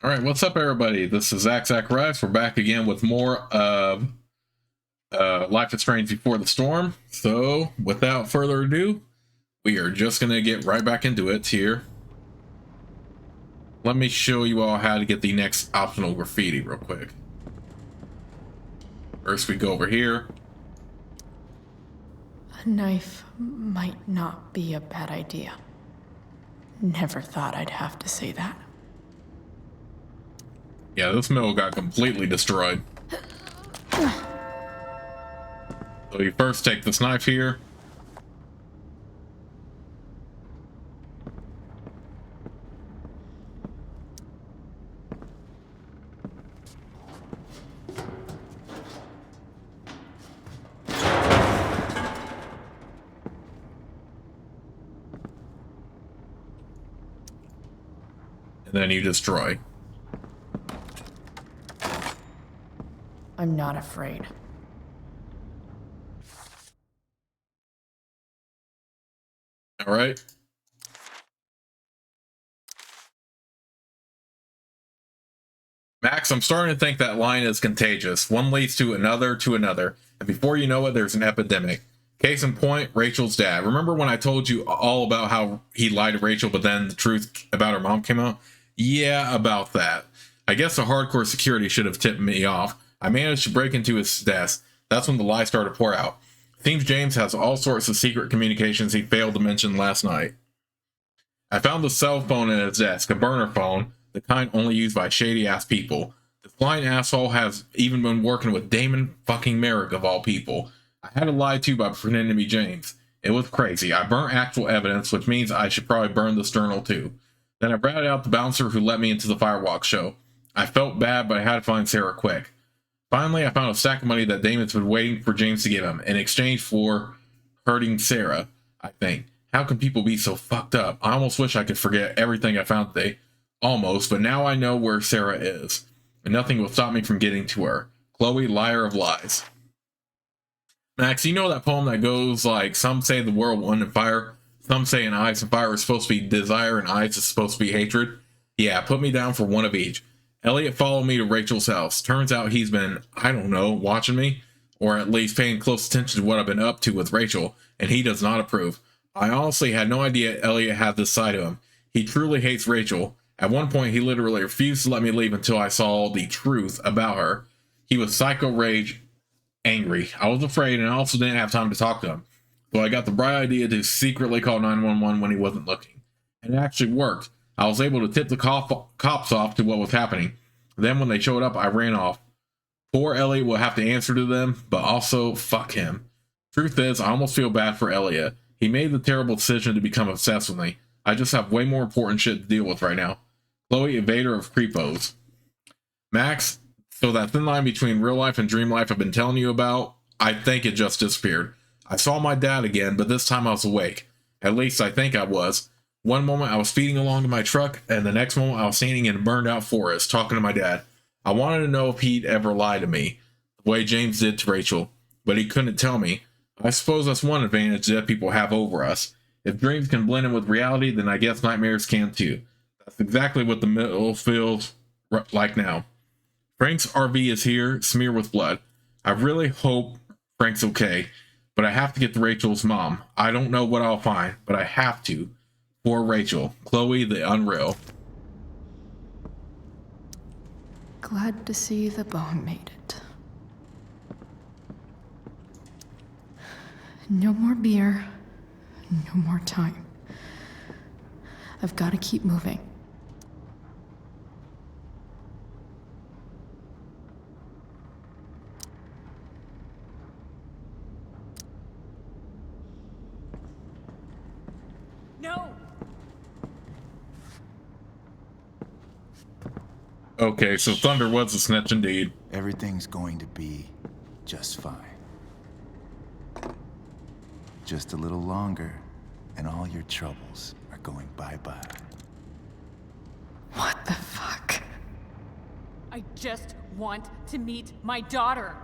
All right, what's up, everybody? This is Zach Zacharias. We're back again with more of Life is Strange Before the Storm. So, without further ado, we are just going to get right back into it here. Let me show you all how to get the next optional graffiti real quick. First, we go over here. A knife might not be a bad idea. Never thought I'd have to say that. Yeah, this mill got completely destroyed. So you first take this knife here. And then you destroy. I'm not afraid. All right. Max, I'm starting to think that line is contagious. One leads to another, and before you know it, there's an epidemic. Case in point, Rachel's dad. Remember when I told you all about how he lied to Rachel, but then the truth about her mom came out? Yeah, about that. I guess the hardcore security should have tipped me off. I managed to break into his desk. That's when the lies started to pour out. Seems James has all sorts of secret communications he failed to mention last night. I found the cell phone in his desk, a burner phone, the kind only used by shady-ass people. This blind asshole has even been working with Damon fucking Merrick of all people. I had to lie to by pretending to be James. It was crazy. I burnt actual evidence, which means I should probably burn this journal too. Then I ratted out the bouncer who let me into the fireworks show. I felt bad, but I had to find Sarah quick. Finally, I found a stack of money that Damon's been waiting for James to give him, in exchange for hurting Sarah, I think. How can people be so fucked up? I almost wish I could forget everything I found today. Almost, but now I know where Sarah is. And nothing will stop me from getting to her. Chloe, liar of lies. Max, you know that poem that goes like, some say the world will end in fire, some say an ice and fire is supposed to be desire and ice is supposed to be hatred? Yeah, put me down for one of each. Elliot followed me to Rachel's house. Turns out he's been, I don't know, watching me, or at least paying close attention to what I've been up to with Rachel, and he does not approve. I honestly had no idea Elliot had this side of him. He truly hates Rachel. At one point, he literally refused to let me leave until I saw the truth about her. He was psycho rage angry. I was afraid, and I also didn't have time to talk to him. So I got the bright idea to secretly call 911 when he wasn't looking. And it actually worked. I was able to tip the cops off to what was happening. Then when they showed up, I ran off. Poor Elliot will have to answer to them, but also, fuck him. Truth is, I almost feel bad for Elliot. He made the terrible decision to become obsessed with me. I just have way more important shit to deal with right now. Chloe, invader of creepos. Max, so that thin line between real life and dream life I've been telling you about, I think it just disappeared. I saw my dad again, but this time I was awake. At least I think I was. One moment I was speeding along to my truck, and the next moment I was standing in a burned out forest talking to my dad. I wanted to know if he'd ever lie to me, the way James did to Rachel, but he couldn't tell me. I suppose that's one advantage that people have over us. If dreams can blend in with reality, then I guess nightmares can too. That's exactly what the middle feels like now. Frank's RV is here, smeared with blood. I really hope Frank's okay, but I have to get to Rachel's mom. I don't know what I'll find, but I have to. For Rachel, Chloe the Unreal. Glad to see the bone made it. No more beer. No more time. I've got to keep moving. No! Okay, so Thunder was a snitch indeed. Everything's going to be just fine. Just a little longer, and all your troubles are going bye-bye. What the fuck? I just want to meet my daughter.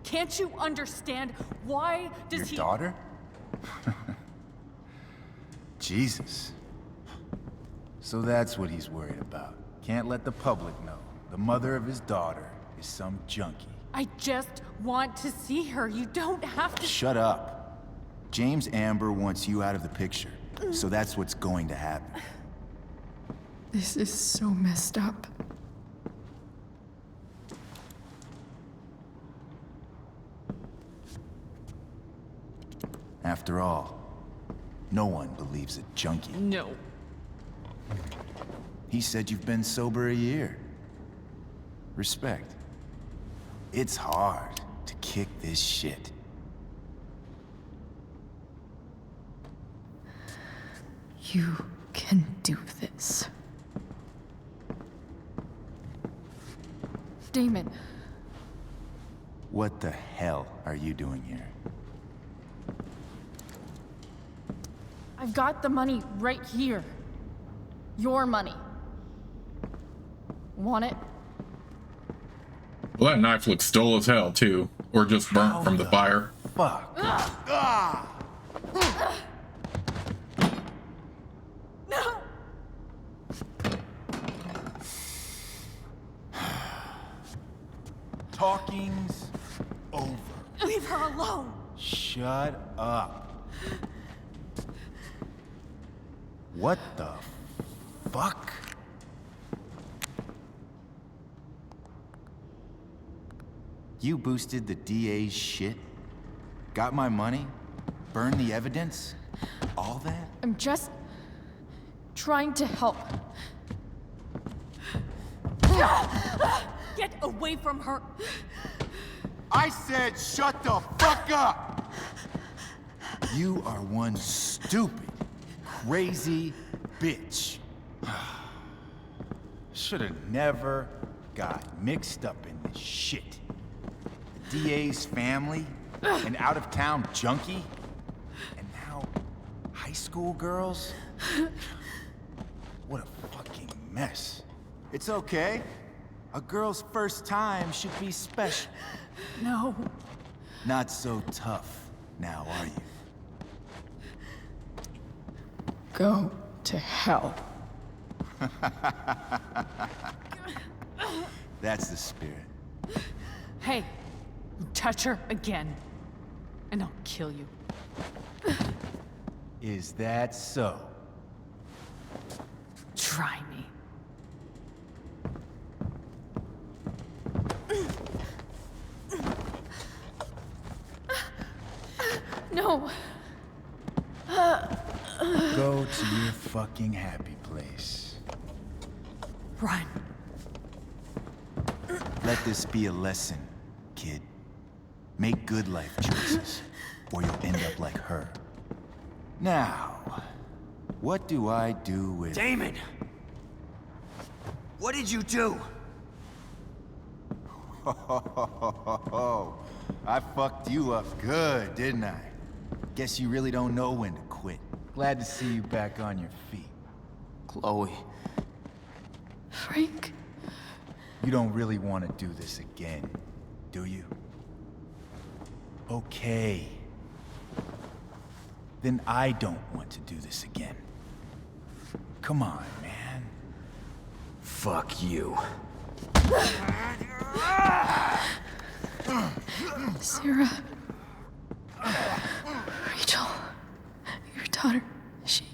Can't you understand? Why does Your daughter? Jesus. So that's what he's worried about. Can't let the public know. The mother of his daughter is some junkie. I just want to see her. You don't have to. Shut up. James Amber wants you out of the picture, so that's what's going to happen. This is so messed up. After all, no one believes a junkie. No. He said you've been sober a year. Respect. It's hard to kick this shit. You can do this. Damon, What the hell are you doing here? I've got the money right here. Your money. Want it? Well, that knife looks dull as hell, too. Or just burnt from the fire. Fuck. No! Talking's over. Leave her alone! Shut up. What the fuck? You boosted the DA's shit? Got my money? Burned the evidence? All that? I'm just trying to help. Get away from her! I said shut the fuck up! You are one stupid, crazy bitch. Should've never got mixed up in this shit. The DA's family, an out-of-town junkie, and now high school girls? What a fucking mess. It's okay. A girl's first time should be special. No. Not so tough now, are you? Go to hell. That's the spirit. Hey, you touch her again, and I'll kill you. Is that so? Try me. No. Go to your fucking happy place. Run. Let this be a lesson, kid. Make good life choices, or you'll end up like her. Now, what do I do with... Damon! What did you do? I fucked you up good, didn't I? Guess you really don't know when to quit. Glad to see you back on your feet. Chloe. Frank. You don't really want to do this again, do you? Okay. Then I don't want to do this again. Come on, man. Fuck you. Sarah. Rachel. Your daughter. She...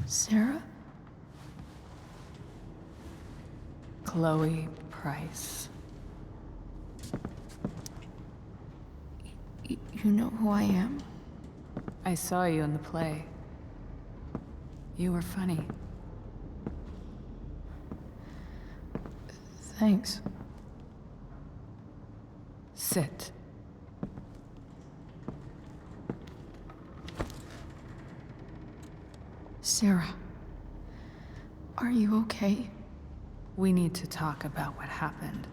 Sarah? Chloe Price. You know who I am? I saw you in the play. You were funny. Thanks. Sit. Sarah. Are you okay? We need to talk about what happened.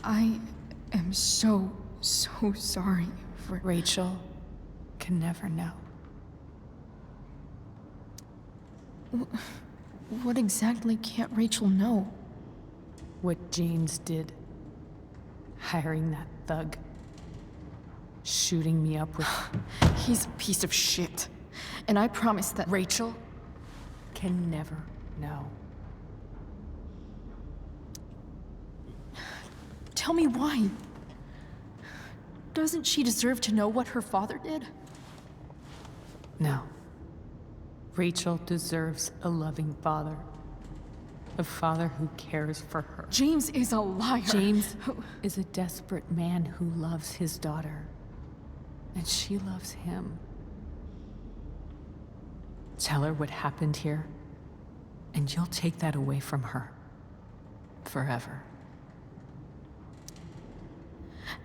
I am so sorry Rachel can never know. What exactly can't Rachel know? What James did. Hiring that thug. Shooting me up with... He's a piece of shit. And I promise that Rachel can never know. Tell me why. Doesn't she deserve to know what her father did? No. Rachel deserves a loving father. A father who cares for her. James is a liar. James is a desperate man who loves his daughter. And she loves him. Tell her what happened here, and you'll take that away from her. Forever.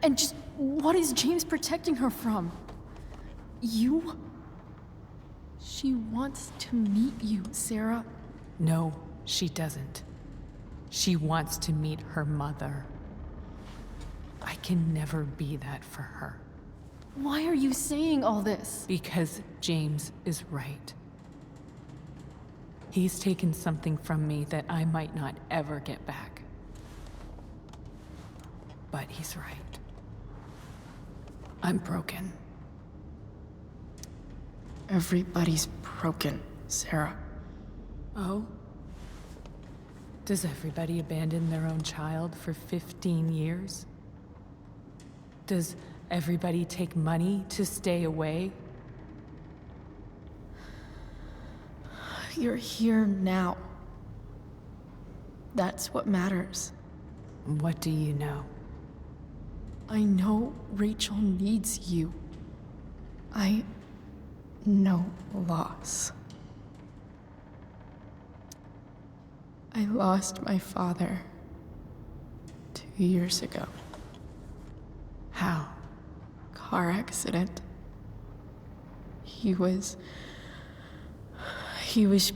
And just what is James protecting her from? You? She wants to meet you, Sarah. No, she doesn't. She wants to meet her mother. I can never be that for her. Why are you saying all this? Because James is right. He's taken something from me that I might not ever get back. But he's right. I'm broken. Everybody's broken, Sarah. Oh? Does everybody abandon their own child for 15 years? Does everybody take money to stay away? You're here now. That's what matters. What do you know? I know Rachel needs you. I know loss. I lost my father 2 years ago. How? Car accident. He was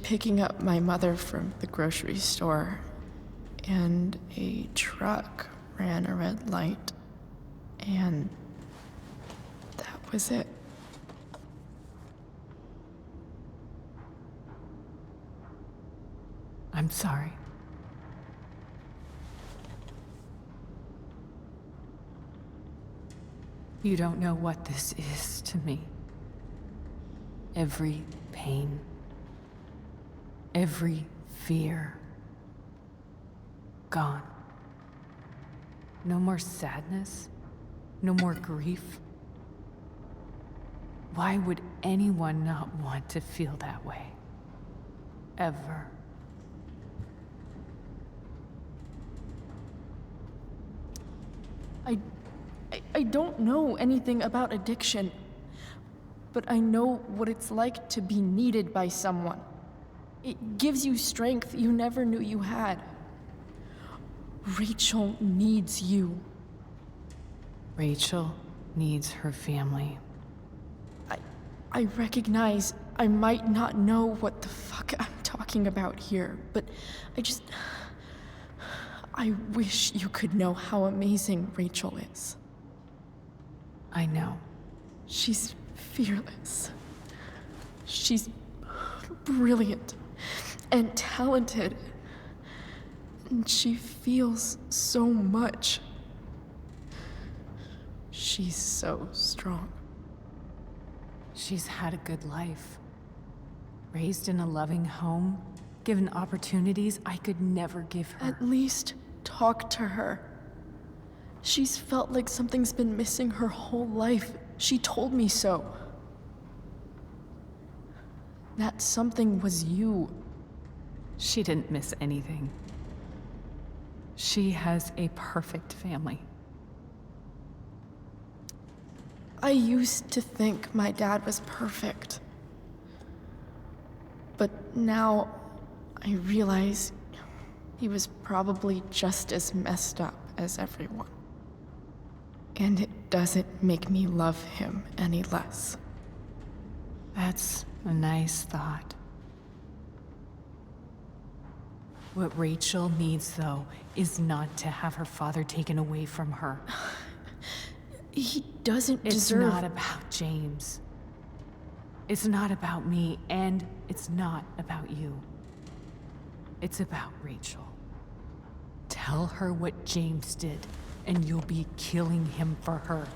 picking up my mother from the grocery store, and a truck ran a red light, and that was it. I'm sorry. You don't know what this is to me. Every pain, every fear, gone. No more sadness, no more grief. Why would anyone not want to feel that way? Ever. I don't know anything about addiction, but I know what it's like to be needed by someone. It gives you strength you never knew you had. Rachel needs you. Rachel needs her family. I recognize I might not know what the fuck I'm talking about here, but I wish you could know how amazing Rachel is. I know. She's fearless. She's brilliant and talented. And she feels so much. She's so strong. She's had a good life. Raised in a loving home, given opportunities I could never give her. At least talk to her. She's felt like something's been missing her whole life. She told me so. That something was you. She didn't miss anything. She has a perfect family. I used to think my dad was perfect. But now I realize he was probably just as messed up as everyone. And it doesn't make me love him any less. That's a nice thought. What Rachel needs, though, is not to have her father taken away from her. He doesn't It's deserve... not about James. It's not about me, and it's not about you. It's about Rachel. Tell her what James did, and you'll be killing him for her.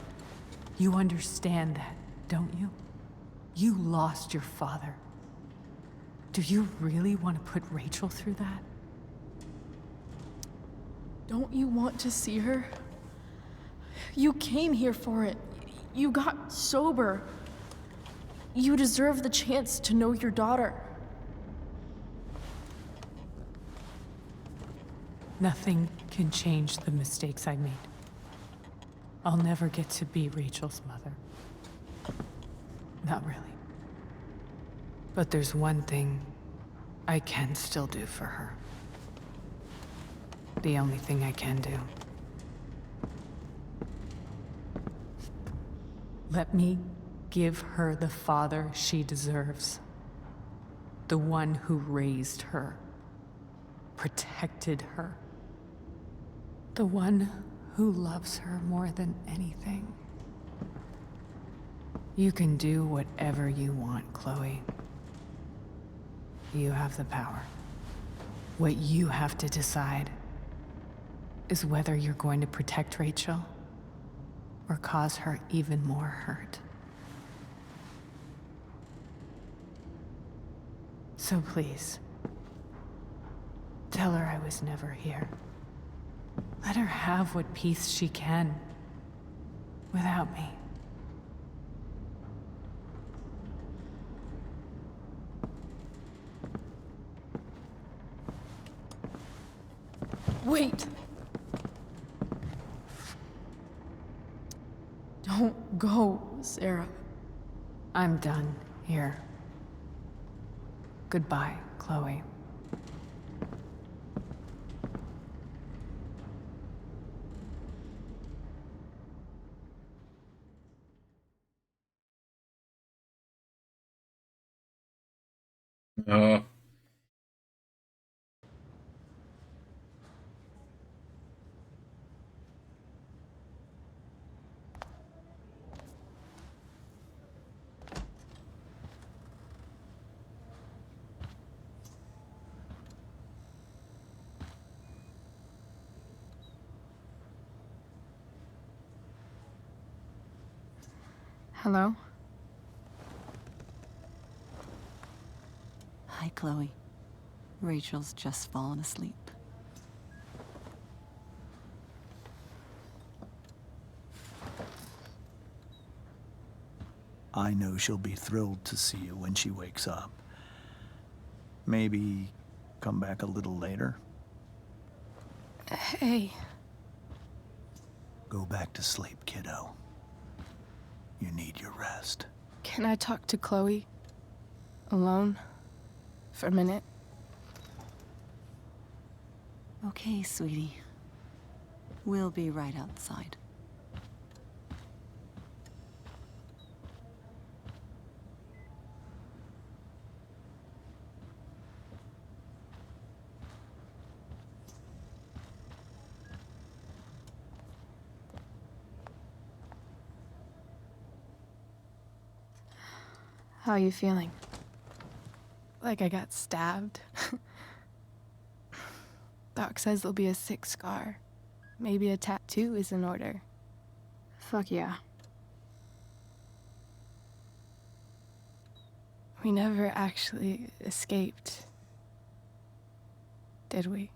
You understand that, don't you? You lost your father. Do you really want to put Rachel through that? Don't you want to see her? You came here for it. You got sober. You deserve the chance to know your daughter. Nothing can change the mistakes I made. I'll never get to be Rachel's mother. Not really. But there's one thing I can still do for her. The only thing I can do. Let me give her the father she deserves. The one who raised her, protected her. The one who loves her more than anything. You can do whatever you want, Chloe. You have the power. What you have to decide is whether you're going to protect Rachel or cause her even more hurt. So please, tell her I was never here. Let her have what peace she can without me. Wait! Don't go, Sarah. I'm done here. Goodbye, Chloe. Uh, Hello? Hi, Chloe. Rachel's just fallen asleep. I know she'll be thrilled to see you when she wakes up. Maybe come back a little later. Hey. Go back to sleep, kiddo. You need your rest. Can I talk to Chloe? Alone? For a minute? Okay, sweetie. We'll be right outside. How are you feeling? Like I got stabbed? Doc says there'll be a sick scar. Maybe a tattoo is in order. Fuck yeah. We never actually escaped, did we?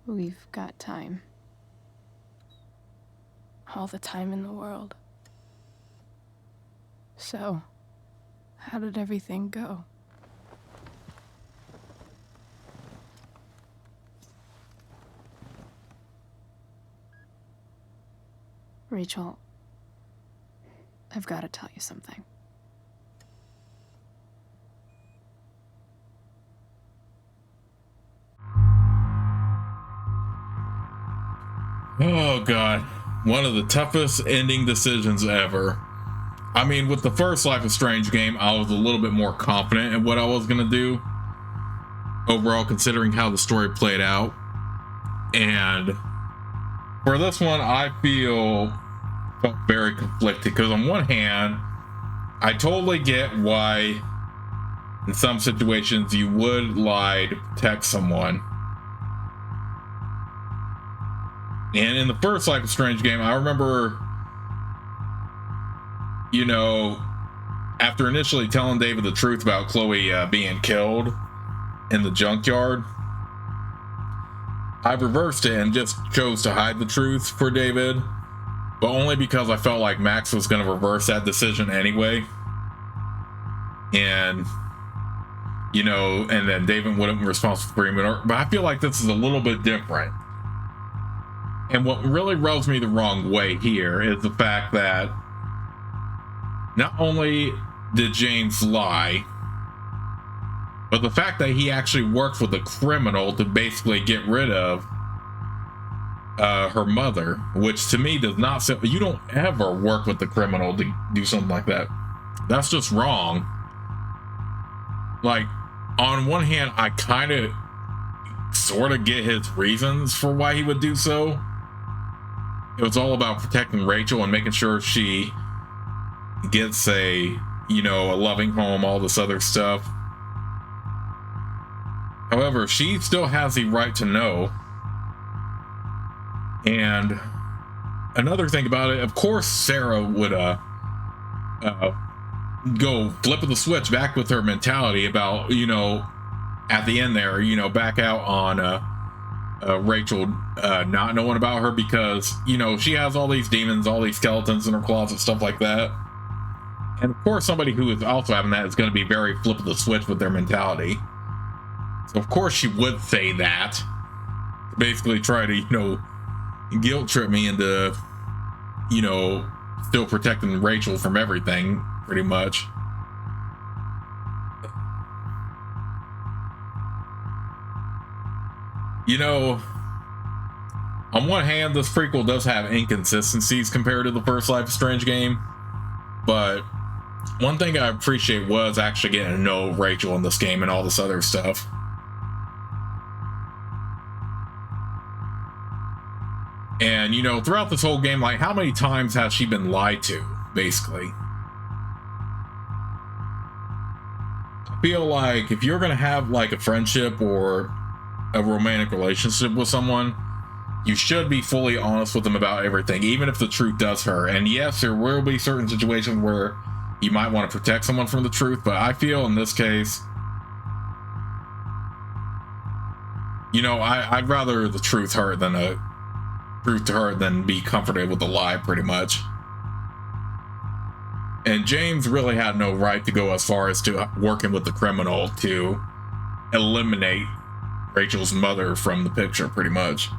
We've got time. All the time in the world. So, how did everything go? Rachel, I've got to tell you something. oh god, one of the toughest ending decisions ever. I mean, with the first Life is Strange game, I was a little bit more confident in what I was gonna do overall, considering how the story played out. And for this one, I feel felt very conflicted because on one hand, I totally get why in some situations you would lie to protect someone. And in the first Life is Strange game, I remember, you know, after initially telling David the truth about Chloe being killed in the junkyard, I reversed it and just chose to hide the truth for David, but only because I felt like Max was going to reverse that decision anyway. And, you know, and then David wouldn't be responsible for him. But I feel like this is a little bit different. And what really rubs me the wrong way here is the fact that not only did James lie, but the fact that he actually worked with a criminal to basically get rid of her mother, which to me does not say, you don't ever work with the criminal to do something like that. That's just wrong. Like, on one hand, I kind of sort of get his reasons for why he would do so. It was all about protecting Rachel and making sure she gets a, you know, a loving home, all this other stuff. However, she still has the right to know. And another thing about it, of course, Sarah would go flip of the switch back with her mentality about, you know, at the end there, you know, back out on Rachel not knowing about her because, you know, she has all these demons, all these skeletons in her closet, stuff like that. And of course, somebody who is also having that is going to be very flip of the switch with their mentality. So of course she would say that to basically try to, you know, guilt trip me into, you know, still protecting Rachel from everything, pretty much. You know, on one hand, this prequel does have inconsistencies compared to the first Life is Strange game, but one thing I appreciate was actually getting to know Rachel in this game and all this other stuff. And, you know, throughout this whole game, like, how many times has she been lied to, basically? I feel like if you're going to have, like, a friendship or a romantic relationship with someone, you should be fully honest with them about everything, even if the truth does hurt. And yes, there will be certain situations where you might want to protect someone from the truth, but I feel in this case, you know, I'd rather the truth hurt than be comforted with the lie, pretty much. And James really had no right to go as far as to working with the criminal to eliminate Rachel's mother from the picture, pretty much.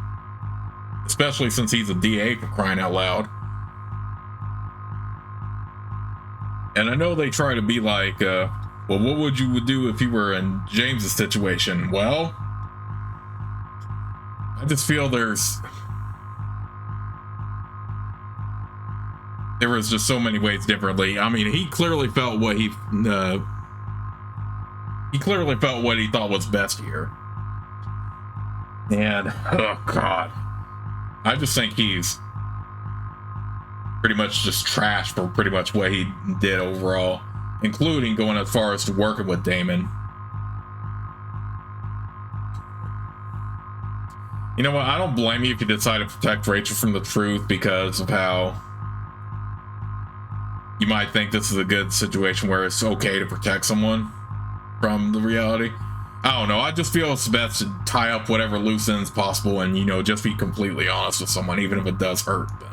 Especially since he's a DA, for crying out loud. And I know they try to be like, well, what would you do if you were in James's situation? Well, I just feel there was just so many ways differently. I mean, he clearly felt what he thought was best here. And oh god, I just think he's pretty much just trash for pretty much what he did overall, including going as far as to working with Damon. You know what? I don't blame you if you decide to protect Rachel from the truth because of how you might think this is a good situation where it's okay to protect someone from the reality. I don't know. I just feel it's best to tie up whatever loose ends possible and, you know, just be completely honest with someone, even if it does hurt them.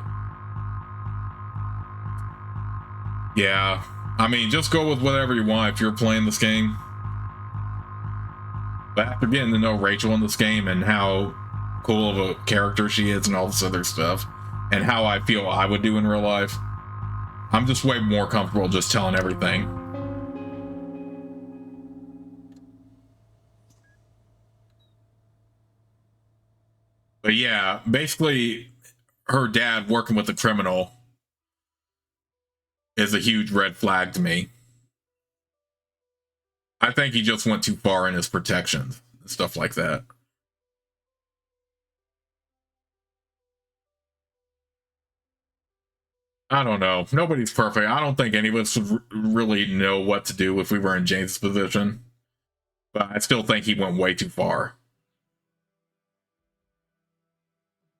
Yeah, I mean, just go with whatever you want if you're playing this game. But after getting to know Rachel in this game and how cool of a character she is and all this other stuff, and how I feel I would do in real life, I'm just way more comfortable just telling everything. But yeah, basically, her dad working with the criminal is a huge red flag to me. I think he just went too far in his protections and stuff like that. I don't know. Nobody's perfect. I don't think any of us would really know what to do if we were in James' position. But I still think he went way too far.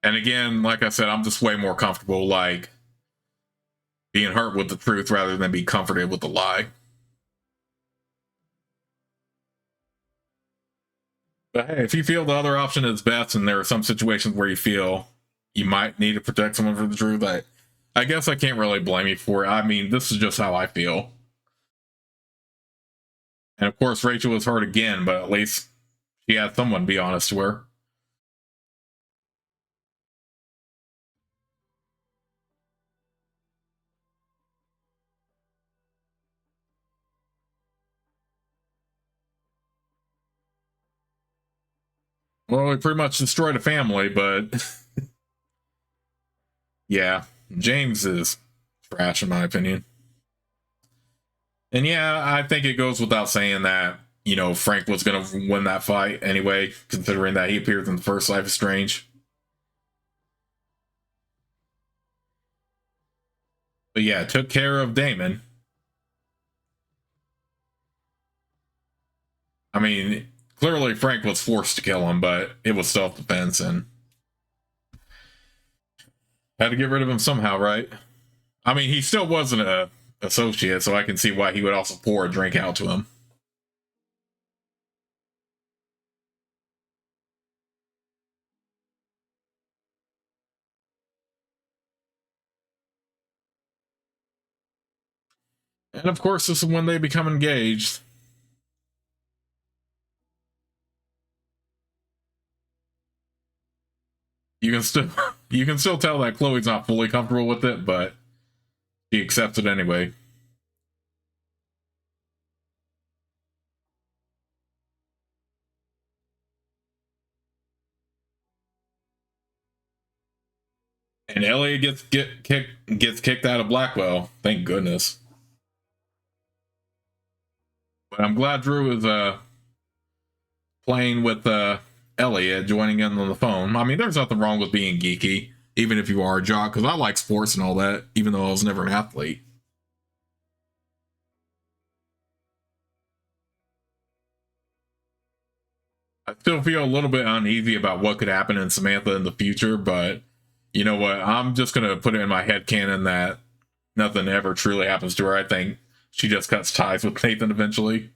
And again, like I said, I'm just way more comfortable, like, being hurt with the truth rather than be comforted with the lie. But hey, if you feel the other option is best and there are some situations where you feel you might need to protect someone for the truth, I guess I can't really blame you for it. I mean, this is just how I feel. And of course, Rachel was hurt again, but at least she had someone be honest to her. Well, we pretty much destroyed a family, but yeah, James is trash in my opinion. And yeah, I think it goes without saying that, you know, Frank was going to win that fight anyway, considering that he appeared in the first Life is Strange. But yeah, took care of Damon. I mean, clearly Frank was forced to kill him, but it was self-defense and had to get rid of him somehow, right? I mean, he still wasn't a associate, so I can see why he would also pour a drink out to him. And of course, this is when they become engaged. You can still tell that Chloe's not fully comfortable with it, but she accepts it anyway. And Elliot gets kicked out of Blackwell. Thank goodness. But I'm glad Drew is playing with Elliot, joining in on the phone. I mean, there's nothing wrong with being geeky, even if you are a jock, because I like sports and all that, even though I was never an athlete. I still feel a little bit uneasy about what could happen in Samantha in the future, but you know what? I'm just going to put it in my head canon that nothing ever truly happens to her. I think she just cuts ties with Nathan eventually.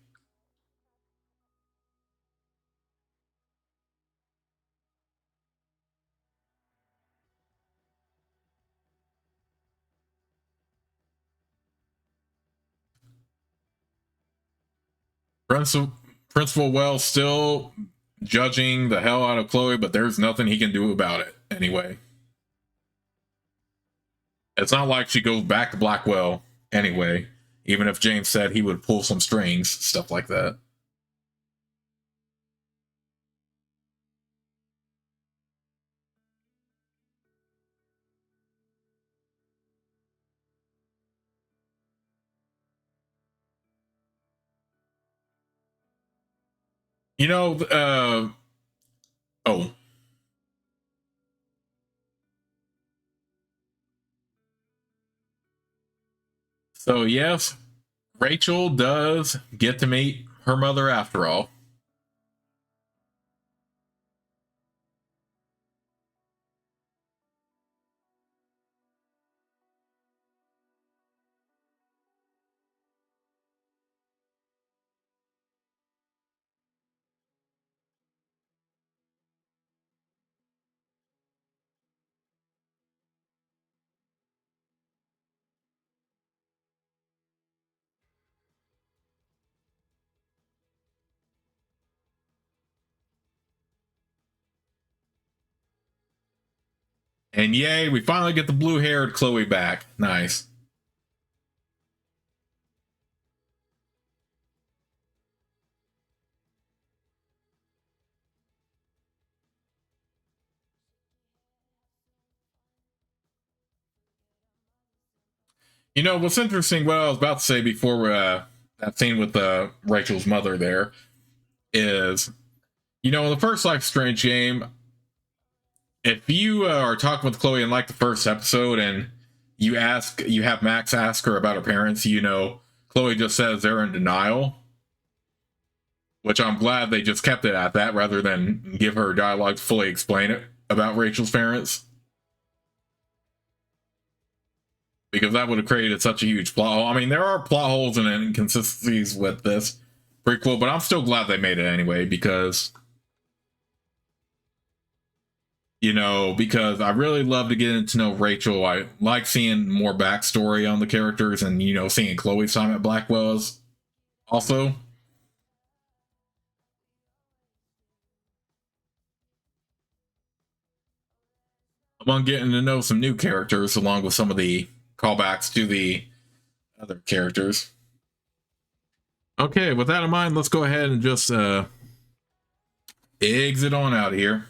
Principal, Principal Wells still judging the hell out of Chloe, but there's nothing he can do about it anyway. It's not like she goes back to Blackwell anyway, even if James said he would pull some strings, stuff like that. You know, oh. So, yes, Rachel does get to meet her mother after all. And yay, we finally get the blue haired Chloe back. Nice. You know, what's interesting, what I was about to say before that scene with Rachel's mother there is, you know, in the first Life is Strange game, if you are talking with Chloe in like the first episode and you have Max ask her about her parents, Chloe just says they're in denial, which I'm glad they just kept it at that rather than give her dialogue to fully explain it about Rachel's parents. Because that would have created such a huge plot hole. I mean, there are plot holes and inconsistencies with this prequel, but I'm still glad they made it anyway, because I really love to get to know Rachel. I like seeing more backstory on the characters, and seeing Chloe's time at Blackwell's also. Among getting to know some new characters, along with some of the callbacks to the other characters. Okay, with that in mind, let's go ahead and just exit on out of here.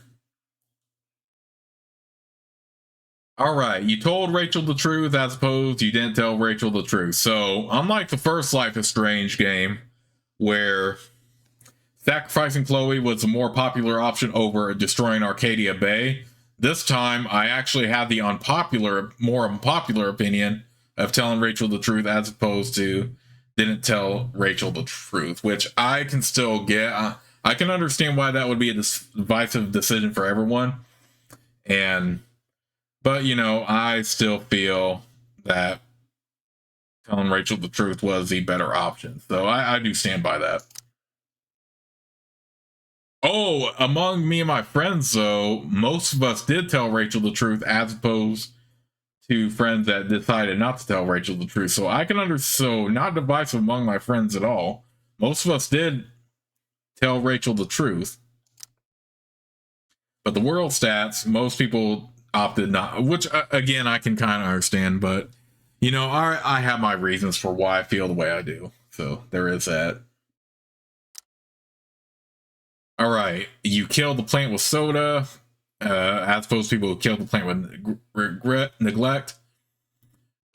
All right, you told Rachel the truth as opposed you didn't tell Rachel the truth. So, unlike the first Life is Strange game, where sacrificing Chloe was a more popular option over destroying Arcadia Bay, this time I actually had the more unpopular opinion of telling Rachel the truth as opposed to didn't tell Rachel the truth, which I can still get. I can understand why that would be a divisive decision for everyone. But I still feel that telling Rachel the truth was the better option. So I do stand by that. Oh, among me and my friends, though, most of us did tell Rachel the truth as opposed to friends that decided not to tell Rachel the truth. So I can so not divisive among my friends at all. Most of us did tell Rachel the truth. But the world stats, most people opted not, which again, I can kind of understand, but I have my reasons for why I feel the way I do. So there is that. All right, you killed the plant with soda, as opposed to people who killed the plant with neglect.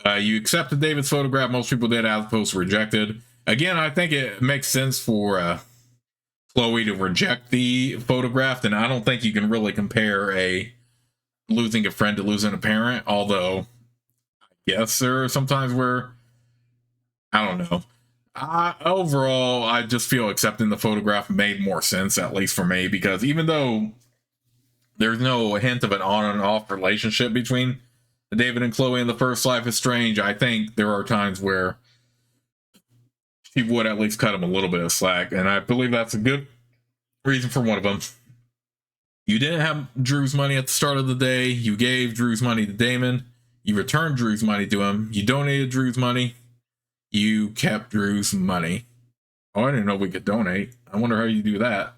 You accepted David's photograph. Most people did, as opposed to rejected. Again, I think it makes sense for Chloe to reject the photograph, and I don't think you can really compare losing a friend to losing a parent. Although, I guess there are sometimes where I don't know. Overall, I just feel accepting the photograph made more sense, at least for me, because even though there's no hint of an on and off relationship between David and Chloe in the first Life is Strange, I think there are times where she would at least cut him a little bit of slack, and I believe that's a good reason for one of them. You didn't have Drew's money at the start of the day. You gave Drew's money to Damon. You returned Drew's money to him. You donated Drew's money. You kept Drew's money. Oh, I didn't know we could donate. I wonder how you do that.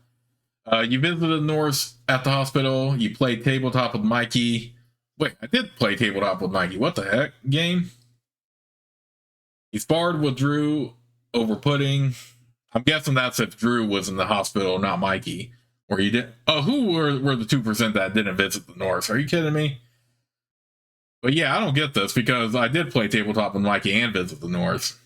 You visited Norris at the hospital. You played tabletop with Mikey. Wait, I did play tabletop with Mikey. What the heck, game? You sparred with Drew over pudding. I'm guessing that's if Drew was in the hospital, not Mikey. Or you did. Oh, who were the 2% that didn't visit the Norris? Are you kidding me? But yeah, I don't get this because I did play tabletop with Mikey and visit the North.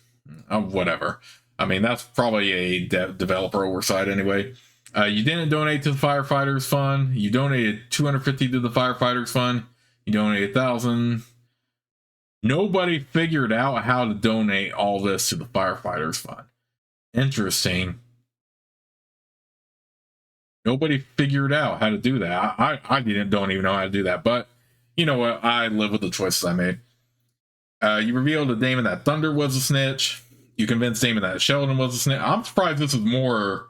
Whatever. I mean, that's probably a developer oversight anyway. You didn't donate to the firefighters fund. You donated $250 to the firefighters fund. You donated $1,000. Nobody figured out how to donate all this to the firefighters fund. Interesting. Nobody figured out how to do that. I don't even know how to do that, but you know what? I live with the choices I made. You revealed to Damon that Thunder was a snitch. You convinced Damon that Sheldon was a snitch. I'm surprised this is more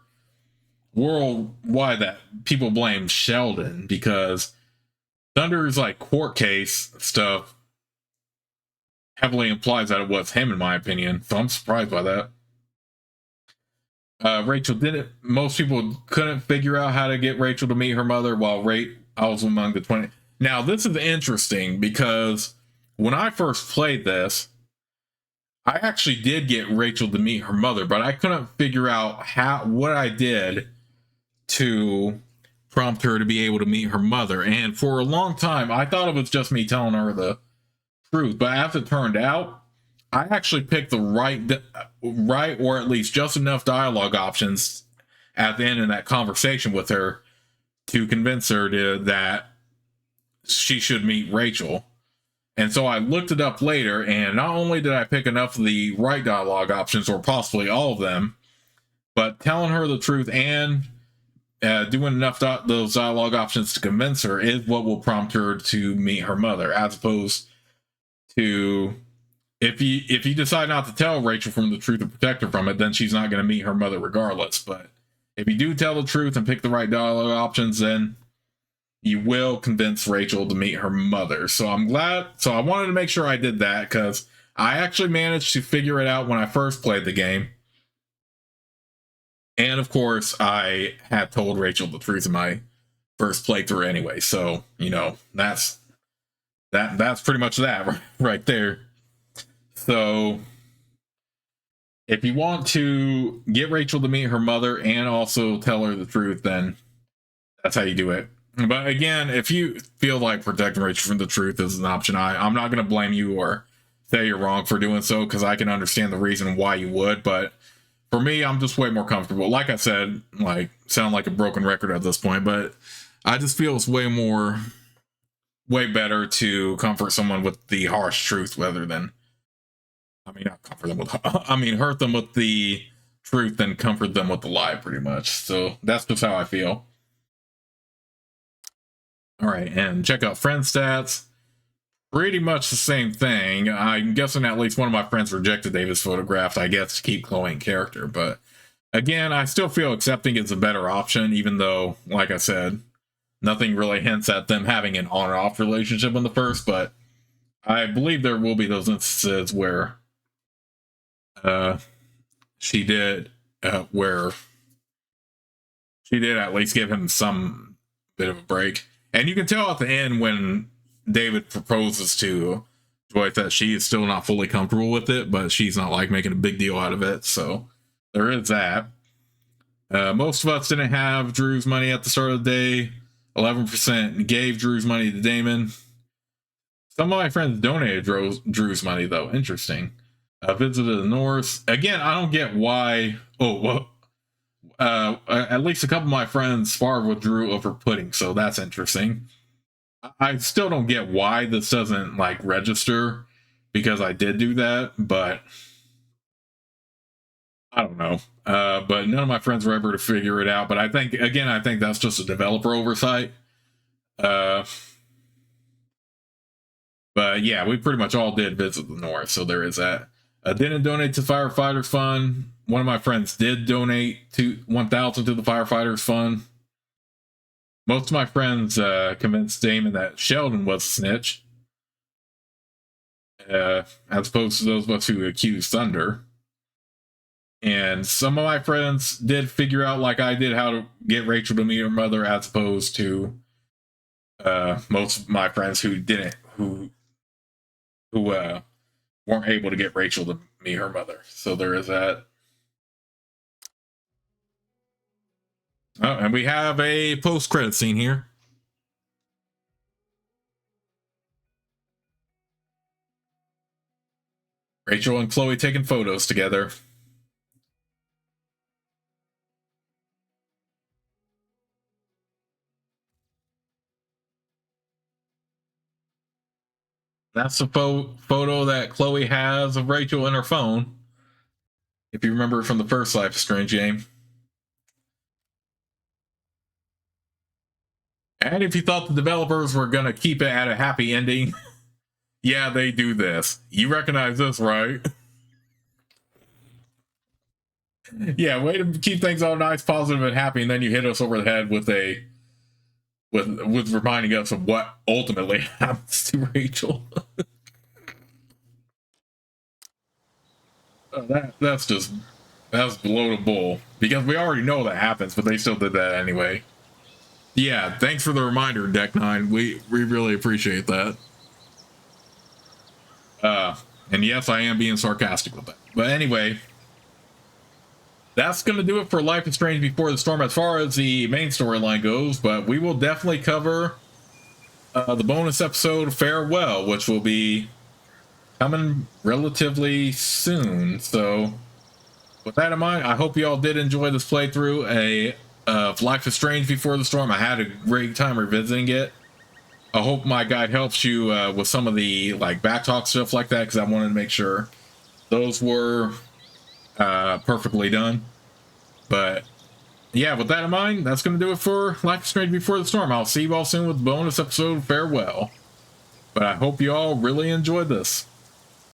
worldwide that people blame Sheldon, because Thunder's court case stuff heavily implies that it was him, in my opinion. So I'm surprised by that. Rachel didn't. Most people couldn't figure out how to get Rachel to meet her mother, while I was among the 20. Now, this is interesting because when I first played this, I actually did get Rachel to meet her mother, but I couldn't figure out what I did to prompt her to be able to meet her mother. And for a long time, I thought it was just me telling her the truth. But as it turned out, I actually picked the right, or at least just enough dialogue options at the end of that conversation with her to convince her that she should meet Rachel. And so I looked it up later, and not only did I pick enough of the right dialogue options, or possibly all of them, but telling her the truth and doing enough those dialogue options to convince her is what will prompt her to meet her mother, as opposed to if you decide not to tell Rachel from the truth and protect her from it, then she's not going to meet her mother regardless. But if you do tell the truth and pick the right dialogue options, then you will convince Rachel to meet her mother. So I'm glad. So I wanted to make sure I did that, because I actually managed to figure it out when I first played the game. And of course, I had told Rachel the truth in my first playthrough anyway. So, you know, that's pretty much that right there. So if you want to get Rachel to meet her mother and also tell her the truth, then that's how you do it. But again, if you feel like protecting Rachel from the truth is an option, I'm not going to blame you or say you're wrong for doing so, because I can understand the reason why you would. But for me, I'm just way more comfortable. Like I said, like, sound like a broken record at this point, but I just feel it's way better to comfort someone with the harsh truth rather than, I mean, not comfort them with, I mean, hurt them with the truth and comfort them with the lie, pretty much. So that's just how I feel. All right, and check out friend stats. Pretty much the same thing. I'm guessing at least one of my friends rejected David's photograph, I guess, to keep Chloe in character. But again, I still feel accepting is a better option, even though, like I said, nothing really hints at them having an on and off relationship in the first. But I believe there will be those instances where she did at least give him some bit of a break. And you can tell at the end when David proposes to Joyce that she is still not fully comfortable with it, but she's not like making a big deal out of it. So there is that. Most of us didn't have Drew's money at the start of the day. 11% gave Drew's money to Damon. Some of my friends donated Drew's money, though. Interesting. Visited the North. Again, I don't get why. Oh, well. At least a couple of my friends sparred with Drew over pudding, so that's interesting. I still don't get why this doesn't like register, because I did do that, but I don't know. But none of my friends were able to figure it out. But I think that's just a developer oversight. But yeah, we pretty much all did visit the North, so there is that. Didn't donate to Firefighters Fund. One of my friends did donate to $1,000 to the Firefighters Fund. Most of my friends convinced Damon that Sheldon was a snitch, as opposed to those of us who accused Thunder. And some of my friends did figure out, like I did, how to get Rachel to meet her mother, as opposed to most of my friends who didn't, who weren't able to get Rachel to meet her mother. So there is that. Oh, and we have a post-credit scene here. Rachel and Chloe taking photos together. That's the photo that Chloe has of Rachel in her phone, if you remember from the first Life is Strange game. And if you thought the developers were going to keep it at a happy ending, yeah, they do this. You recognize this, right? Yeah, way to keep things all nice, positive, and happy, and then you hit us over the head with reminding us of what ultimately happens to Rachel. That's below the bull, because we already know that happens, but they still did that anyway. Yeah, thanks for the reminder, Deck 9. We really appreciate that. And yes, I am being sarcastic with that. But anyway, that's going to do it for Life is Strange Before the Storm as far as the main storyline goes, but we will definitely cover the bonus episode Farewell, which will be coming relatively soon. So with that in mind, I hope you all did enjoy this playthrough of Life is Strange Before the Storm. I had a great time revisiting it. I hope my guide helps you with some of the like backtalk stuff like that, because I wanted to make sure those were perfectly done. But yeah, with that in mind, that's going to do it for Life is Strange Before the Storm. I'll see you all soon with the bonus episode. Farewell. But I hope you all really enjoyed this.